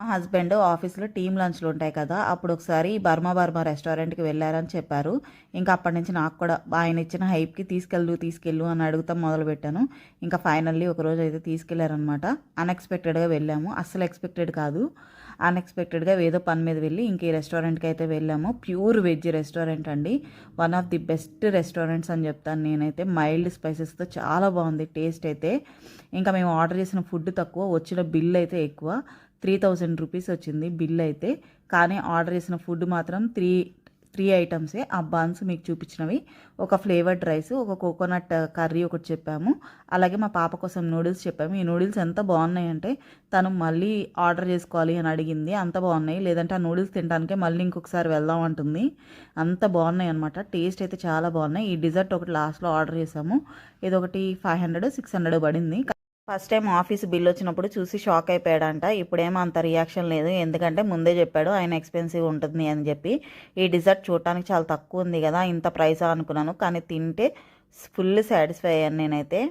Husband ఆఫీస్లో team లంచ్లు ఉంటాయి కదా, అప్పుడు ఒకసారి బర్మా రెస్టారెంట్కి వెళ్ళారని చెప్పారు. ఇంకా అప్పటి నుంచి నాకు కూడా ఆయన ఇచ్చిన హైప్కి తీసుకెళ్ళు అని అడుగుతాం మొదలుపెట్టాను. ఇంకా ఫైనల్లీ ఒకరోజు అయితే తీసుకెళ్లారనమాట. అన్ఎక్స్పెక్టెడ్గా వెళ్ళాము, అస్సలు ఎక్స్పెక్టెడ్ కాదు. అన్ఎక్స్పెక్టెడ్గా ఏదో పని మీద వెళ్ళి ఇంక ఈ రెస్టారెంట్కి అయితే వెళ్ళాము. ప్యూర్ వెజ్ రెస్టారెంట్ అండి, one of the best restaurants అని చెప్తాను నేనైతే. మైల్డ్ స్పైసెస్తో చాలా బాగుంది టేస్ట్ అయితే. ఇంకా మేము ఆర్డర్ చేసిన ఫుడ్ తక్కువ, వచ్చిన బిల్ అయితే ఎక్కువ. 3000 రూపీస్ వచ్చింది బిల్ అయితే. కానీ ఆర్డర్ చేసిన ఫుడ్ మాత్రం త్రీ ఐటమ్సే. ఆ బన్స్ మీకు చూపించినవి, ఒక ఫ్లేవర్డ్ రైస్, ఒక కోకోనట్ కర్రీ ఒకటి చెప్పాము. అలాగే మా పాప కోసం నూడిల్స్ చెప్పాము. ఈ నూడిల్స్ ఎంత బాగున్నాయంటే తను మళ్ళీ ఆర్డర్ చేసుకోవాలి అని అడిగింది. అంత బాగున్నాయి, లేదంటే ఆ నూడిల్స్ తినడానికే మళ్ళీ ఇంకొకసారి వెళ్దాం అంటుంది. అంత బాగున్నాయి అనమాట. టేస్ట్ అయితే చాలా బాగున్నాయి. ఈ డిజర్ట్ ఒకటి లాస్ట్లో ఆర్డర్ చేసాము. ఇది ఒకటి 500 600 పడింది. ఫస్ట్ టైం ఆఫీస్ బిల్ వచ్చినప్పుడు చూసి షాక్ అయిపోయాడంట. ఇప్పుడేమో అంత రియాక్షన్ లేదు, ఎందుకంటే ముందే చెప్పాడు ఆయన ఎక్స్పెన్సివ్ ఉంటుంది అని చెప్పి. ఈ డిజర్ట్ చూడటానికి చాలా తక్కువ ఉంది కదా, ఇంత ప్రైసా అనుకున్నాను. కానీ తింటే ఫుల్ సాటిస్ఫై అయ్యాను నేనైతే.